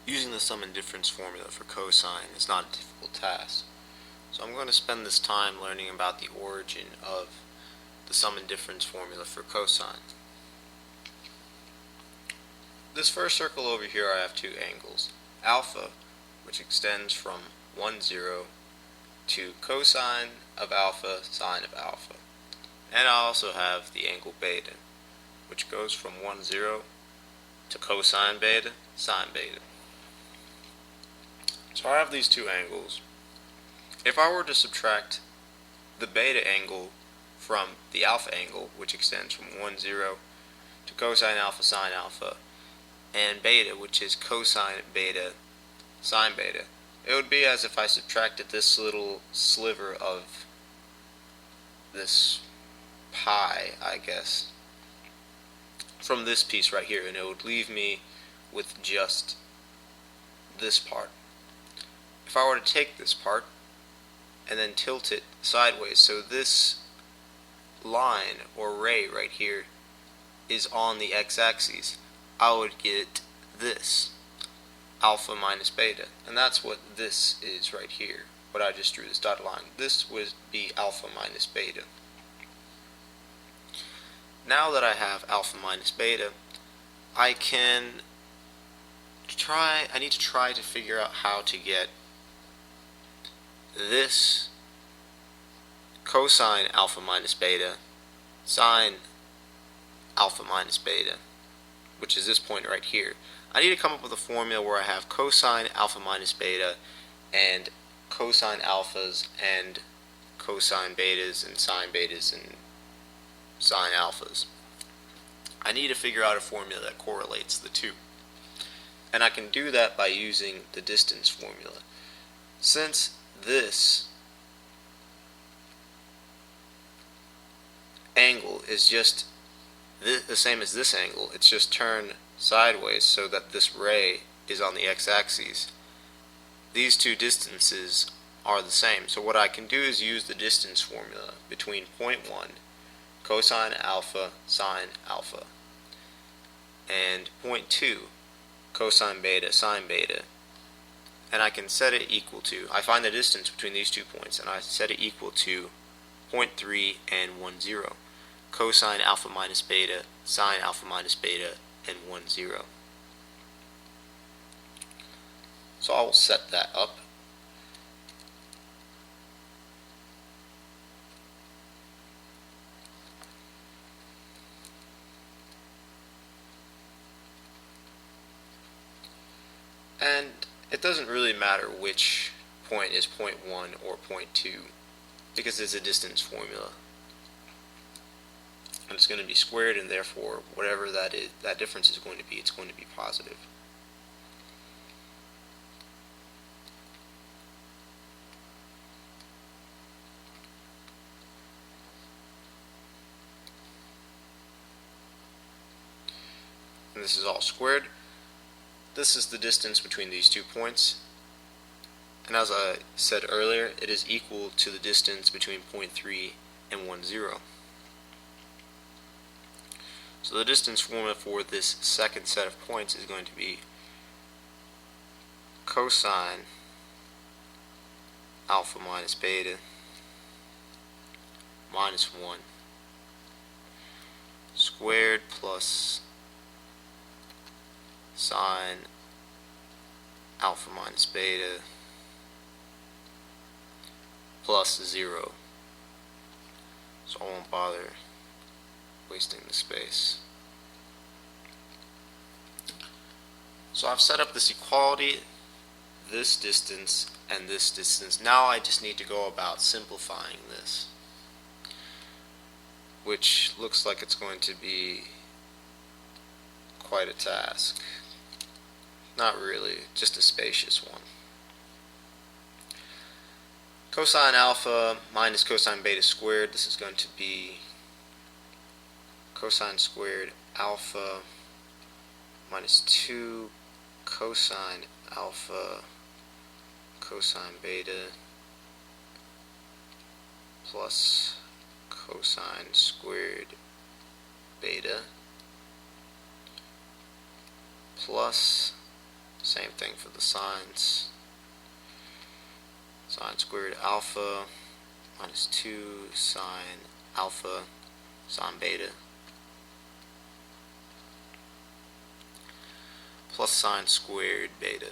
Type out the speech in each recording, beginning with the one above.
Using the sum and difference formula for cosine is not a difficult task, so I'm going to spend this time learning about the origin of the sum and difference formula for cosine. This first circle over here I have two angles. Alpha, which extends from 1, 0 to cosine of alpha, sine of alpha. And I also have the angle beta, which goes from 1, 0 to cosine beta, sine beta. So I have these two angles. If I were to subtract the beta angle from the alpha angle, which extends from 1, 0 to cosine alpha, sine alpha, and beta, which is cosine beta, sine beta, it would be as if I subtracted this little sliver of this pie, I guess, from this piece right here, and it would leave me with just this part. If I were to take this part and then tilt it sideways, so this line or ray right here is on the x-axis, I would get this, alpha minus beta, and that's what this is right here, what I just drew, this dotted line. This would be alpha minus beta. Now that I have alpha minus beta, I need to try to figure out how to get this cosine alpha minus beta, sine alpha minus beta, which is this point right here. I need to come up with a formula where I have cosine alpha minus beta and cosine alphas and cosine betas and sine betas and sine alphas. I need to figure out a formula that correlates the two. And I can do that by using the distance formula. Since this angle is just the same as this angle, it's just turned sideways so that this ray is on the x-axis. These two distances are the same, so what I can do is use the distance formula between point 1, cosine alpha, sine alpha, and point 2, cosine beta, sine beta, and I can set it equal to, I find the distance between these 2 points, and I set it equal to 0.3 and 1, 0. Cosine alpha minus beta, sine alpha minus beta, and 1, 0. So I will set that up. And it doesn't really matter which point is point 1 or point 2 because it's a distance formula. And it's going to be squared, and therefore whatever that is, that difference is going to be, it's going to be positive. And this is all squared. This is the distance between these 2 points, and as I said earlier, it is equal to the distance between 0.3 and 1, 0. So the distance formula for this second set of points is going to be cosine alpha minus beta minus 1 squared plus sine alpha minus beta plus 0. So I won't bother wasting the space. So I've set up this equality, this distance, and this distance. Now I just need to go about simplifying this, which looks like it's going to be quite a task. Not really, just a spacious one. Cosine alpha minus cosine beta squared, this is going to be cosine squared alpha minus 2 cosine alpha cosine beta plus cosine squared beta plus Same thing for the sines. Sine squared alpha minus 2 sine alpha sine beta plus sine squared beta.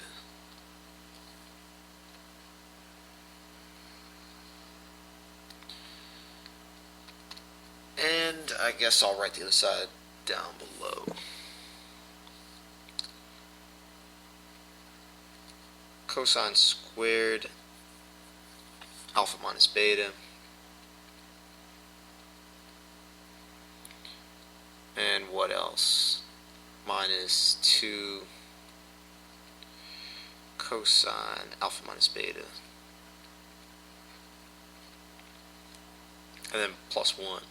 And I guess I'll write the other side down below. Cosine squared alpha minus beta, and what else? Minus 2 cosine alpha minus beta, and then plus 1.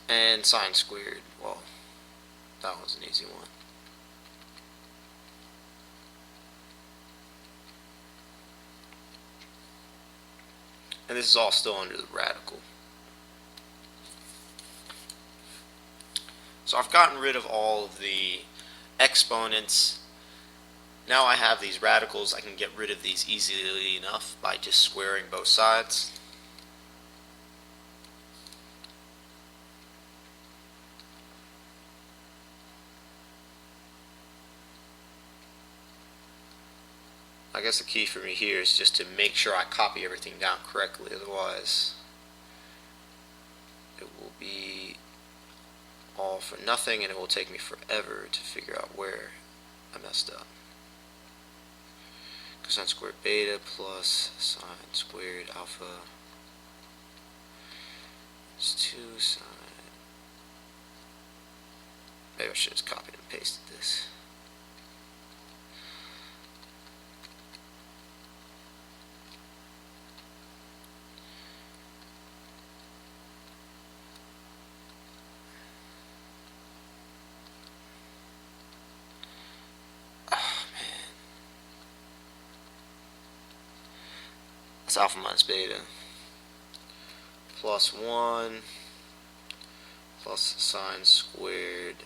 And sine squared, well, that was an easy one. And this is all still under the radical. So I've gotten rid of all of the exponents. Now I have these radicals. I can get rid of these easily enough by just squaring both sides. I guess the key for me here is just to make sure I copy everything down correctly, otherwise it will be all for nothing and it will take me forever to figure out where I messed up. Cosine squared beta plus sine squared alpha is 2 sine. Maybe I should have just copied and pasted this. That's alpha minus beta plus 1 plus sine squared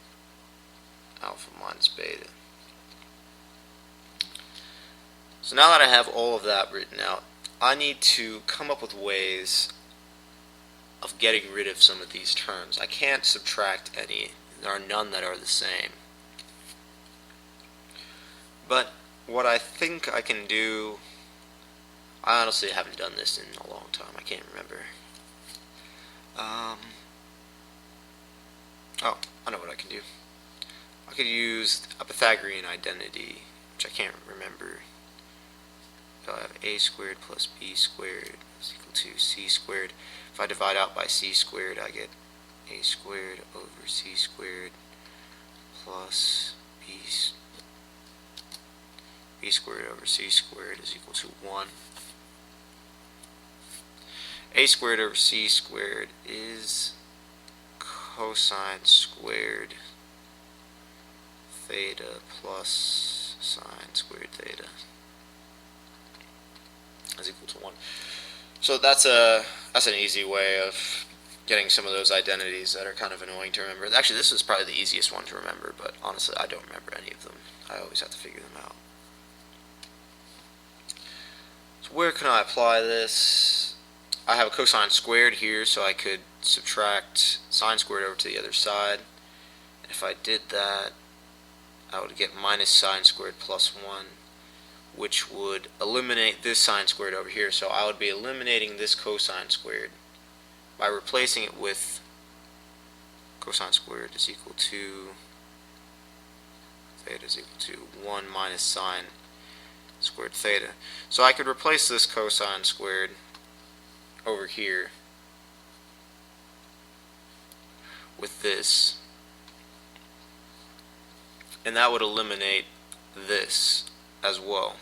alpha minus beta. So now that I have all of that written out, I need to come up with ways of getting rid of some of these terms. I can't subtract any. There are none that are the same. But what I think I can do, I honestly haven't done this in a long time. I can't remember. Oh, I know what I can do. I could use a Pythagorean identity, which I can't remember. So I have a squared plus b squared is equal to c squared. If I divide out by c squared, I get a squared over c squared plus b squared over c squared is equal to 1. A squared over c squared is cosine squared theta plus sine squared theta is equal to 1. So that's an easy way of getting some of those identities that are kind of annoying to remember. Actually, this is probably the easiest one to remember, but honestly, I don't remember any of them. I always have to figure them out. So where can I apply this? I have a cosine squared here, so I could subtract sine squared over to the other side. And if I did that, I would get minus sine squared plus 1, which would eliminate this sine squared over here. So I would be eliminating this cosine squared by replacing it with cosine squared is equal to theta is equal to 1 minus sine squared theta. So I could replace this cosine squared over here with this, and that would eliminate this as well.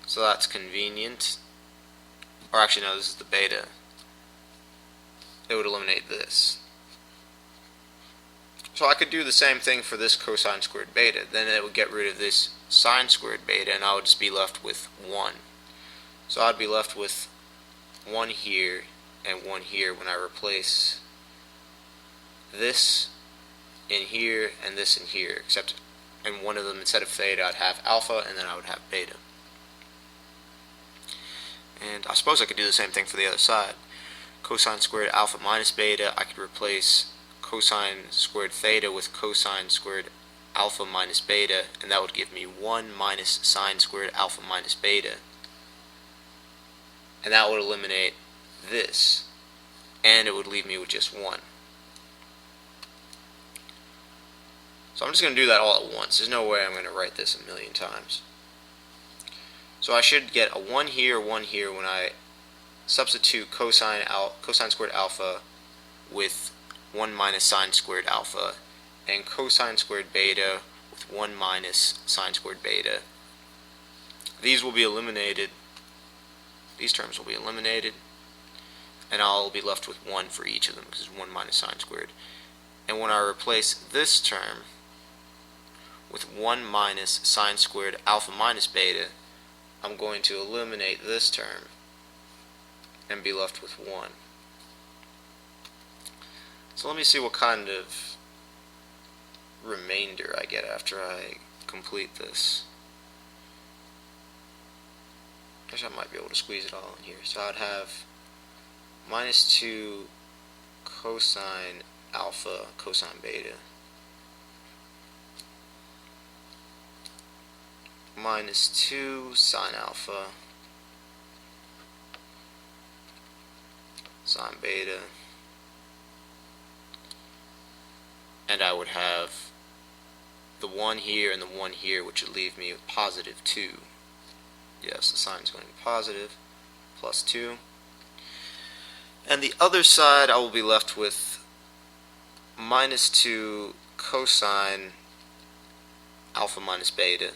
So that's convenient. Or actually no, this is the beta. It would eliminate this. So I could do the same thing for this cosine squared beta. Then it would get rid of this sine squared beta, and I would just be left with 1. So I'd be left with 1 here and 1 here when I replace this in here and this in here, except in one of them, instead of theta, I'd have alpha, and then I would have beta. And I suppose I could do the same thing for the other side. Cosine squared alpha minus beta, I could replace cosine squared theta with cosine squared alpha minus beta, and that would give me 1 minus sine squared alpha minus beta. And that would eliminate this, and it would leave me with just 1. So I'm just going to do that all at once. There's no way I'm going to write this a million times. So I should get a 1 here when I substitute cosine squared alpha with 1 minus sine squared alpha, and cosine squared beta with 1 minus sine squared beta. These will be eliminated. These terms will be eliminated, and I'll be left with 1 for each of them, because it's 1 minus sine squared. And when I replace this term with 1 minus sine squared alpha minus beta, I'm going to eliminate this term and be left with 1. So let me see what kind of remainder I get after I complete this. I guess I might be able to squeeze it all in here. So I'd have minus 2 cosine alpha cosine beta minus 2 sine alpha sine beta, and I would have the 1 here and the 1 here, which would leave me with positive 2. Yes, the sign is going to be positive, plus 2. And the other side, I will be left with minus 2 cosine alpha minus beta.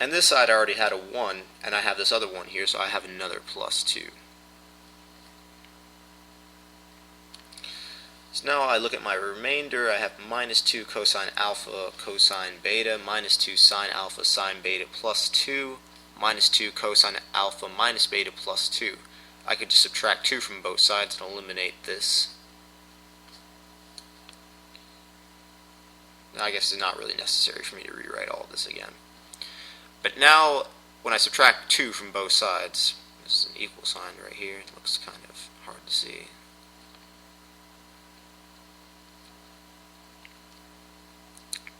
And this side I already had a 1, and I have this other 1 here, so I have another plus 2. So now I look at my remainder. I have minus 2 cosine alpha cosine beta, minus 2 sine alpha sine beta plus 2, minus 2 cosine alpha minus beta plus 2. I could just subtract 2 from both sides and eliminate this. Now I guess it's not really necessary for me to rewrite all of this again. But now, when I subtract 2 from both sides, this is an equal sign right here. It looks kind of hard to see.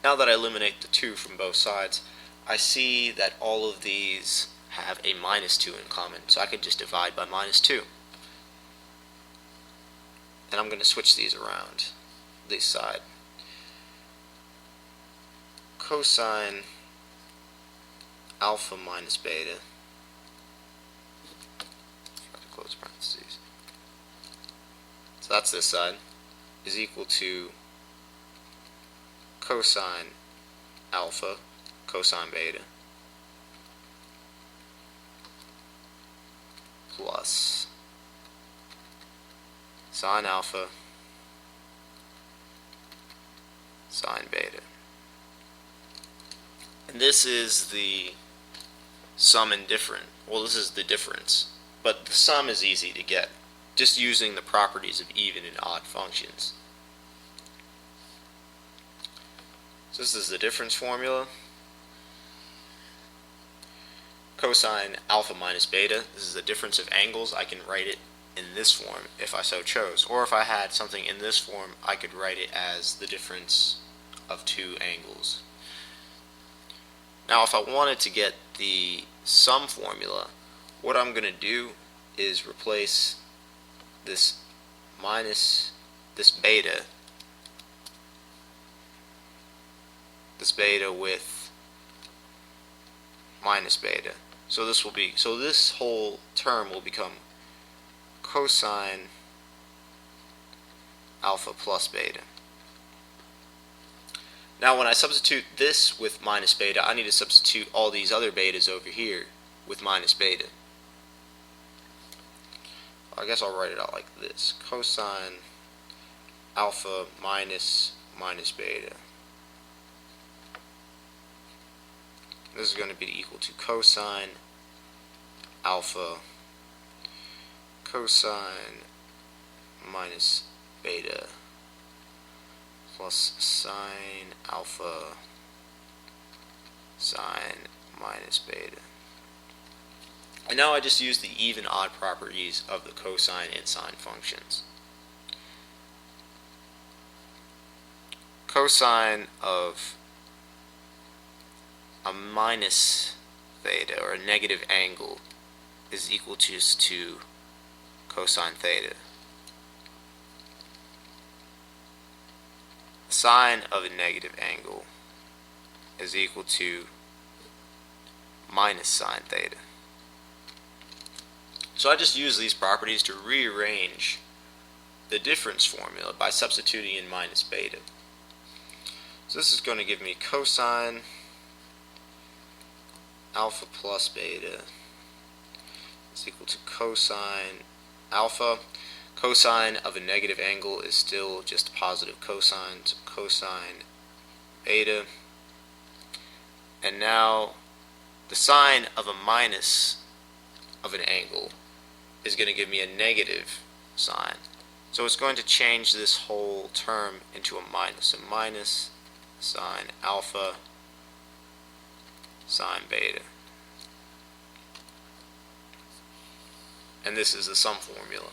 Now that I eliminate the 2 from both sides, I see that all of these have a minus 2 in common. So I could just divide by minus 2. And I'm going to switch these around, this side. Cosine alpha minus beta, try to close parentheses, so that's this side, is equal to cosine alpha cosine beta plus sine alpha sine beta. And this is the sum and difference. Well, this is the difference, but the sum is easy to get, just using the properties of even and odd functions. So this is the difference formula. Cosine alpha minus beta, this is the difference of angles. I can write it in this form if I so chose, or if I had something in this form, I could write it as the difference of 2 angles. Now if I wanted to get the sum formula, what I'm going to do is replace this minus this beta with minus beta. So this whole term will become cosine alpha plus beta. Now when I substitute this with minus beta, I need to substitute all these other betas over here with minus beta. I guess I'll write it out like this. Cosine alpha minus beta. This is going to be equal to cosine alpha cosine minus beta plus sine alpha sine minus beta. And now I just use the even odd properties of the cosine and sine functions. Cosine of a minus theta, or a negative angle, is equal to just 2 cosine theta. Sine of a negative angle is equal to minus sine theta. So I just use these properties to rearrange the difference formula by substituting in minus beta. So this is going to give me cosine alpha plus beta is equal to cosine alpha. Cosine of a negative angle is still just positive cosine, so cosine beta. And now the sine of a minus of an angle is going to give me a negative sine. So it's going to change this whole term into a minus. So minus sine alpha sine beta. And this is the sum formula.